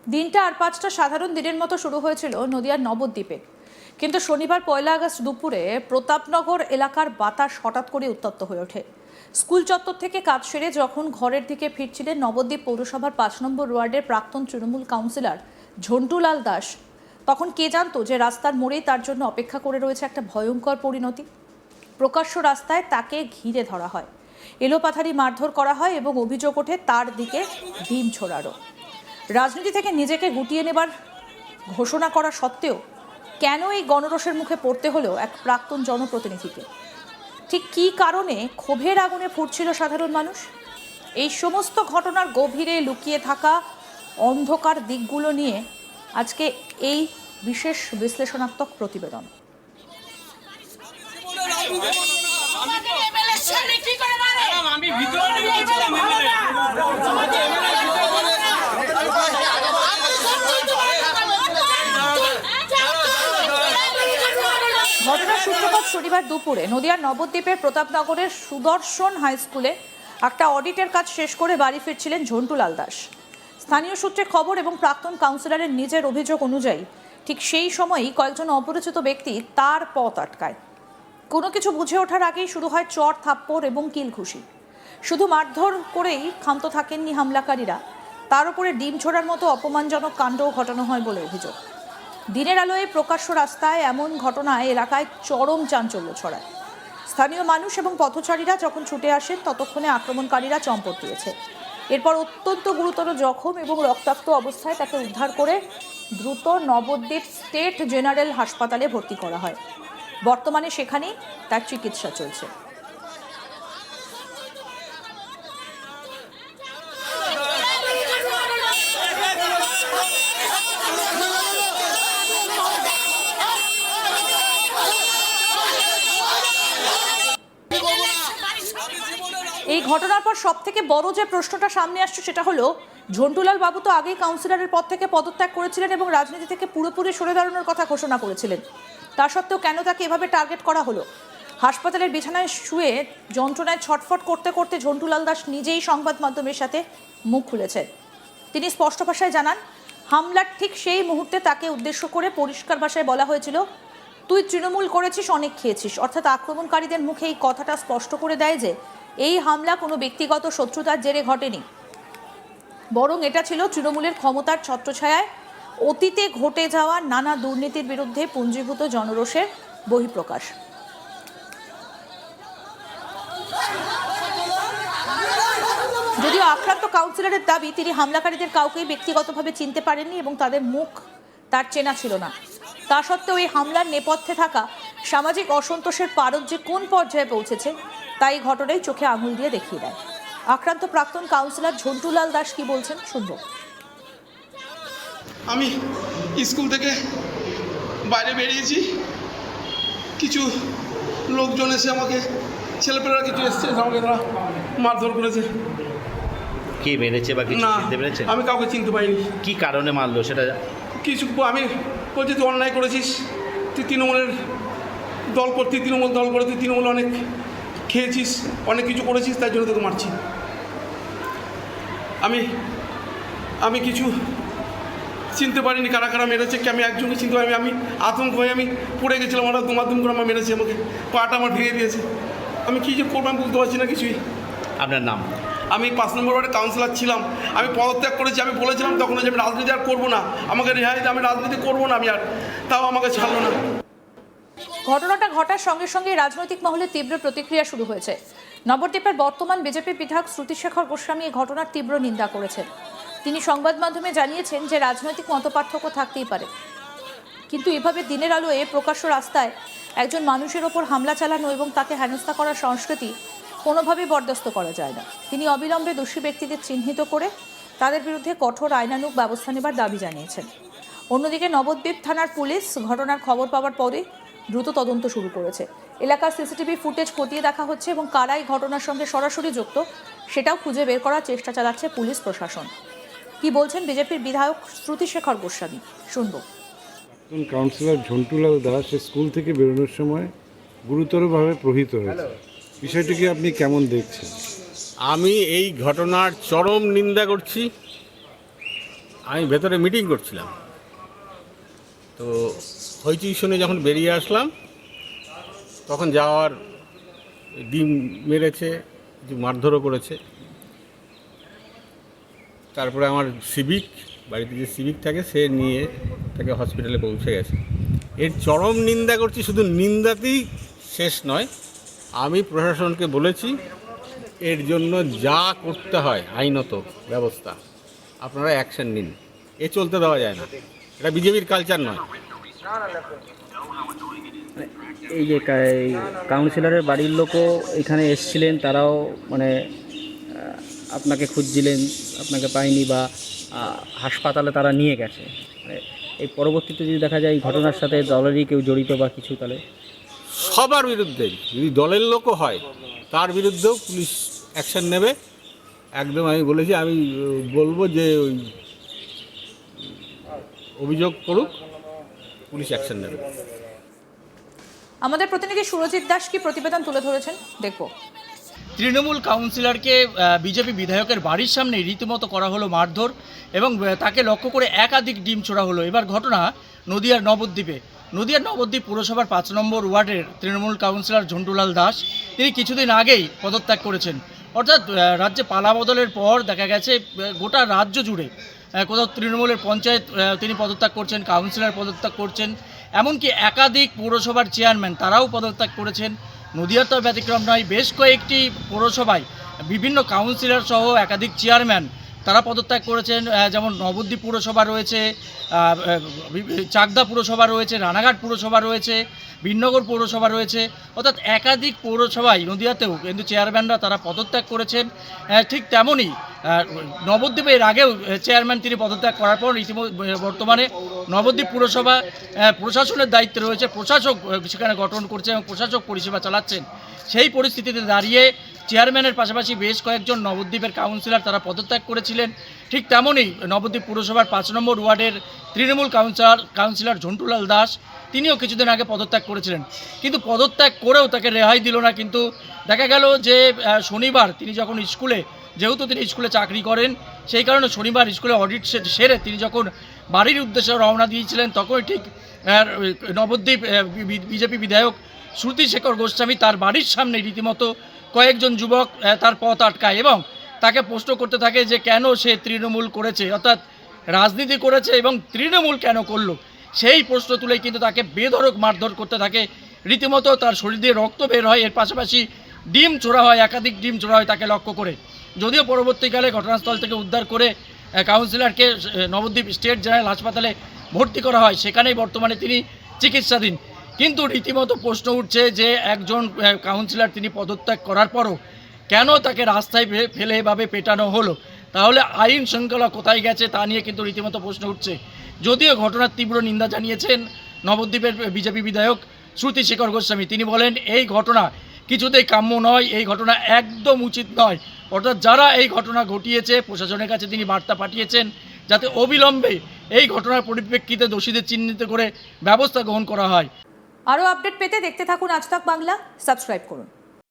দিনটা আর 5টা সাধারণ দিনের মতো শুরু হয়েছিল নদিয়ার নবদ্বীপে, কিন্তু শনিবার 1 আগস্ট দুপুরে প্রতাপনগর এলাকার বাতাস হঠাৎ করে উত্তপ্ত হয়ে ওঠে। স্কুল চত্বর থেকে কাজ সেরে যখন ঘরের দিকে ফিরছিলেন নবদ্বীপ পৌরসভার 5 নম্বর ওয়ার্ডের প্রাক্তন তৃণমূল কাউন্সিলর ঝন্টুলাল দাস, তখন কে জানতো যে রাস্তার মোড়েই তার জন্য অপেক্ষা করে রয়েছে একটা ভয়ঙ্কর পরিণতি। প্রকাশ্য রাস্তায় তাকে ঘিরে ধরা হয়, এলোপাথারি মারধর করা হয় এবং অভিযোগ ওঠে তার দিকে ডিম ছোড়ারও। রাজনীতি থেকে নিজেকে গুটিয়ে নেবার ঘোষণা করা সত্ত্বেও কেন এই গণরোষের মুখে পড়তে হলো এক প্রাক্তন জনপ্রতিনিধিকে? ঠিক কী কারণে ক্ষোভের আগুনে ফুটছিল সাধারণ মানুষ? এই সমস্ত ঘটনার গভীরে লুকিয়ে থাকা অন্ধকার দিকগুলো নিয়ে আজকে এই বিশেষ বিশ্লেষণাত্মক প্রতিবেদন। ঘটনার সূত্রপাত শনিবার দুপুরে নদিয়ার নবদ্বীপের প্রতাপনগরের সুদর্শন হাই স্কুলে একটা অডিটের কাজ শেষ করে বাড়ি ফিরছিলেন ঝন্টুলাল দাস। স্থানীয় সূত্রে খবর এবং প্রাক্তন কাউন্সিলরের নিজের অভিযোগ অনুযায়ী ঠিক সেই সময়ই কয়েকজন অপরিচিত ব্যক্তি তার পথ আটকায়। কোনো কিছু বুঝে ওঠার আগেই শুরু হয় চড় থাপ্পড় এবং কিলঘুষি। শুধু মারধর করেই ক্ষান্ত থাকেননি হামলাকারীরা, তার উপরে ডিম ছোড়ার মতো অপমানজনক কাণ্ডও ঘটানো হয় বলে অভিযোগ। দিনের আলোয় প্রকাশ্য রাস্তায় এমন ঘটনায় এলাকায় চরম চাঞ্চল্য ছড়ায়। স্থানীয় মানুষ এবং পথচারীরা যখন ছুটে আসেন ততক্ষণে আক্রমণকারীরা চম্পট দিয়েছে। এরপর অত্যন্ত গুরুতর জখম এবং রক্তাক্ত অবস্থায় তাকে উদ্ধার করে দ্রুত নবদ্বীপ স্টেট জেনারেল হাসপাতালে ভর্তি করা হয়। বর্তমানে সেখানেই তার চিকিৎসা চলছে। এই ঘটনার পর সব থেকে বড় যে প্রশ্নটা সামনে আসছে সেটা হলো, ঝন্টুলাল বাবু তো আগেই কাউন্সিলরের পদ থেকে পদত্যাগ করেছিলেন এবং রাজনীতি থেকে পুরোপুরি সরে দাঁড়ানোর কথা ঘোষণা করেছিলেন। তা সত্ত্বেও কেন তাকে এভাবে টার্গেট করা হলো? হাসপাতালের বিছানায় শুয়ে যন্ত্রণায় ছটফট করতে করতে ঝন্টুলাল দাস নিজেই সংবাদ মাধ্যমের সাথে মুখ খুলেছেন। তিনি স্পষ্ট ভাষায় জানান, হামলার ঠিক সেই মুহূর্তে তাকে উদ্দেশ্য করে পরিষ্কার ভাষায় বলা হয়েছিল, তুই তৃণমূল করেছিস, অনেক খেয়েছিস। অর্থাৎ আক্রমণকারীদের মুখে এই কথাটা স্পষ্ট করে দেয় যে এই হামলা কোনো ব্যক্তিগত শত্রুতার জেরে ঘটেনি, বরং এটা ছিল তৃণমূলের ক্ষমতার ছত্রছায়ায় অতীতে ঘটে যাওয়া নানা দুর্নীতির বিরুদ্ধে পুঞ্জীভূত জনরোষের বহিঃপ্রকাশ। যদিও আক্রান্ত কাউন্সিলরের দাবি, তিনি হামলাকারীদের কাউকেই ব্যক্তিগতভাবে চিনতে পারেননি এবং তাদের মুখ তার চেনা ছিল না। তা সত্ত্বেও এই হামলার নেপথ্যে থাকা সামাজিক অসন্তোষের পারদ যে কোন পর্যায়ে পৌঁছেছে তাই ঘটনায় চোখে আঙুল দিয়ে দেখিয়ে দেয়। আক্রান্ত প্রাক্তন কাউন্সিলর ঝন্টুলাল দাস কি বলছেন শুনব। আমি স্কুল থেকে বাইরে বেরিয়েছি, কিছু লোকজন এসে আমাকে, ছেলেপেলেরা কিছু এসছে, আমাকে তারা মারধর করেছে। কে মেরেছে বা কিছু না, চিনতে পেরেছে? আমি কাউকে চিনতে পারিনি। কি কারণে মারলো সেটা? কিছু আমি বলছি, তুই অন্যায় করেছিস, তুই তৃণমূলের দল করতি, তৃণমূল দল করে তুই তৃণমূল অনেক খেয়েছিস, অনেক কিছু করেছিস, তাই জন্য তোকে মারছি। আমি কিছু চিনতে পারিনি কারা কারা মেরেছে, কি আমি একজনকে চিনতে পারিনি। আমি আতঙ্ক হয়ে আমি পড়ে গেছিলাম, ওরা দুমাদুম করে আমার মেরেছে, আমাকে পাটা আমার ভেঙে দিয়েছে। আমি কী যে করবো আমি বুঝতে পারছি না কিছুই। আপনার নাম? আমি 5 নম্বর ওয়ার্ডে কাউন্সিলর ছিলাম, আমি পদত্যাগ করেছি। আমি বলেছিলাম তখন যে আমি রাজনীতি আর করবো না, আমাকে রেহাই দিয়ে, আমি রাজনীতি করবো না আমি আর, তাও আমাকে ছাড়লো না। ঘটনাটা ঘটার সঙ্গে সঙ্গে রাজনৈতিক মহলে তীব্র প্রতিক্রিয়া শুরু হয়েছে। নবদ্বীপের বর্তমান বিজেপি বিধায়ক শ্রুতিশেখর গোস্বামী এই ঘটনার তীব্র নিন্দা করেছেন। তিনি সংবাদ মাধ্যমে জানিয়েছেন যে রাজনৈতিক মতপার্থক্য থাকতেই পারে, কিন্তু এভাবে দিনের আলোয় প্রকাশ্য রাস্তায় একজন মানুষের ওপর হামলা চালানো এবং তাকে হেনস্থা করার সংস্কৃতি কোনোভাবেই বরদাস্ত করা যায় না। তিনি অবিলম্বে দোষী ব্যক্তিদের চিহ্নিত করে তাদের বিরুদ্ধে কঠোর আইনানুগ ব্যবস্থা নেবার দাবি জানিয়েছেন। অন্যদিকে নবদ্বীপ থানার পুলিশ ঘটনার খবর পাওয়ার পরে দ্রুত তদন্ত শুরু করেছে। এলাকার সিসিটিভি ফুটেজ খতিয়ে দেখা হচ্ছে এবং কারাই ঘটনার সঙ্গে সরাসরি যুক্ত সেটাও খুঁজে বের করার চেষ্টা চালাচ্ছে পুলিশ প্রশাসন। কি বলছেন বিজেপির বিধায়ক শ্রুতিশেখর গোস্বামী শুনব। কাউন্সিলর ঝন্টুলাল দাস স্কুল থেকে বেরোনোর সময় গুরুতরভাবে প্রহৃত হয়েছে, বিষয়টিকে আপনি কেমন দেখছেন? আমি এই ঘটনার চরম নিন্দা করছি। আমি ভেতরে মিটিং করছিলাম, তো হইচই শুনে যখন বেরিয়ে আসলাম তখন যাওয়ার ডিম মেরেছে, কিছু মারধরও করেছে। তারপরে আমার সিভিক, বাড়িতে যে সিভিক থাকে সে নিয়ে তাকে হসপিটালে পৌঁছে গেছে। এর চরম নিন্দা করছি, শুধু নিন্দাতেই শেষ নয়, আমি প্রশাসনকে বলেছি এর জন্য যা করতে হয় আইনত ব্যবস্থা আপনারা অ্যাকশন নিন, এ চলতে দেওয়া যায় না, এটা বিজেপির কালচার নয়। এই যে কাউন্সিলরের বাড়ির লোকও এখানে এসেছিলেন, তারাও মানে আপনাকে খুঁজছিলেন, আপনাকে পায়নি বা হাসপাতালে তারা নিয়ে গেছে। মানে এই পরবর্তীতে যদি দেখা যায় এই ঘটনার সাথে দলেরই কেউ জড়িত বা কিছু, তাহলে সবার বিরুদ্ধেই, যদি দলের লোকও হয় তার বিরুদ্ধেও পুলিশ অ্যাকশন নেবে। একদম আমি বলেছি, আমি বলবো যে ওই অভিযোগ করুক, পুলিশ অ্যাকশন নেবে। আমাদের প্রতিনিধি সুরজিৎ দাস কি প্রতিবেদন তুলে ধরেছেন, দেখব। তৃণমূল কাউন্সিলরকে বিজেপি বিধায়কের বাড়ির সামনে রীতিমতো করা হলো মারধর এবং তাকে লক্ষ্য করে একাধিক ডিম ছোড়া হলো। এবার ঘটনা নদিয়ার নবদ্বীপে। নদিয়ার নবদ্বীপ পুরসভার 5 নম্বর ওয়ার্ডের তৃণমূল কাউন্সিলর ঝন্টুলাল দাস তিনি কিছুদিন আগেই পদত্যাগ করেছেন। অর্থাৎ রাজ্যে পালা বদলের পর দেখা গেছে গোটা রাজ্য জুড়ে কোথাও তৃণমূলের পঞ্চায়েত তিনি পদত্যাগ করছেন, কাউন্সিলর পদত্যাগ করছেন, এমনকি একাধিক পৌরসভার চেয়ারম্যান তারাও পদত্যাগ করেছেন। নদিয়ার তো ব্যতিক্রম নয়, বেশ কয়েকটি পৌরসভায় বিভিন্ন কাউন্সিলর সহ একাধিক চেয়ারম্যান তারা পদত্যাগ করেছেন। যেমন নবদ্বীপ পুরসভা রয়েছে, চাকদা পুরসভা রয়েছে, রানাঘাট পুরসভা রয়েছে, বিনগর পৌরসভা রয়েছে, অর্থাৎ একাধিক পৌরসভায় নদিয়াতেও কিন্তু চেয়ারম্যানরা তারা পদত্যাগ করেছেন। ঠিক তেমনই নবদ্বীপে এর আগেও চেয়ারম্যান তিনি পদত্যাগ করার পর বর্তমানে নবদ্বীপ পুরসভা প্রশাসনের দায়িত্বে রয়েছে, প্রশাসক সেখানে গঠন করছে এবং প্রশাসক পরিষেবা চালাচ্ছেন। সেই পরিস্থিতিতে দাঁড়িয়ে চেয়ারম্যানের পাশাপাশি বেশ কয়েকজন নবদ্বীপের কাউন্সিলর তারা পদত্যাগ করেছিলেন। ঠিক তেমনই নবদ্বীপ পুরসভার 5 নম্বর ওয়ার্ডের তৃণমূল কাউন্সিলর ঝন্টুলাল দাস তিনিও কিছুদিন আগে পদত্যাগ করেছিলেন, কিন্তু পদত্যাগ করেও তাকে রেহাই দিল না। কিন্তু দেখা গেল যে শনিবার তিনি যখন স্কুলে, যেহেতু তিনি স্কুলে চাকরি করেন সেই কারণে শনিবার স্কুলে অডিট সেরে তিনি যখন বাড়ির উদ্দেশ্যে রওনা দিয়েছিলেন তখনই ঠিক নবদ্বীপ বিজেপি বিধায়ক শ্রুতিশেখর গোস্বামী তার বাড়ির সামনে রীতিমতো কয়েকজন যুবক তার পথ আটকায় এবং তাকে প্রশ্ন করতে থাকে যে কেন সে তৃণমূল করেছে, অর্থাৎ রাজনীতি করেছে এবং তৃণমূল কেন করলো, সেই প্রশ্ন তুলেই কিন্তু তাকে বেধড়ক মারধর করতে থাকে। রীতিমতো তার শরীর দিয়ে রক্ত বের হয়, এর পাশাপাশি ডিম ছোড়া হয়, একাধিক ডিম ছোড়া হয় তাকে লক্ষ্য করে। যদিও পরবর্তীকালে ঘটনাস্থল থেকে উদ্ধার করে কাউন্সিলরকে নবদ্বীপ স্টেট জেনারেল হাসপাতালে ভর্তি করা হয়, সেখানেই বর্তমানে তিনি চিকিৎসাধীন। কিন্তু রীতিমতো প্রশ্ন উঠছে যে একজন কাউন্সিলর তিনি পদত্যাগ করার পরও কেন তাকে রাস্তায় ফেলে এভাবে পেটানো হলো, তাহলে আইন শৃঙ্খলা কোথায় গেছে তা নিয়ে কিন্তু রীতিমতো প্রশ্ন উঠছে। যদিও ঘটনার তীব্র নিন্দা জানিয়েছেন নবদ্বীপের বিজেপি বিধায়ক শ্রুতিশেখর গোস্বামী। তিনি বলেন এই ঘটনা কিছুতেই কাম্য নয়, এই ঘটনা একদম উচিত নয়। অর্থাৎ যারা এই ঘটনা ঘটিয়েছে প্রশাসনের কাছে তিনি বার্তা পাঠিয়েছেন যাতে অবিলম্বে এই ঘটনার পরিপ্রেক্ষিতে দোষীদের চিহ্নিত করে ব্যবস্থা গ্রহণ করা হয়। আরও আপডেট পেতে দেখতে থাকুন আজ তাক বাংলা, সাবস্ক্রাইব করুন।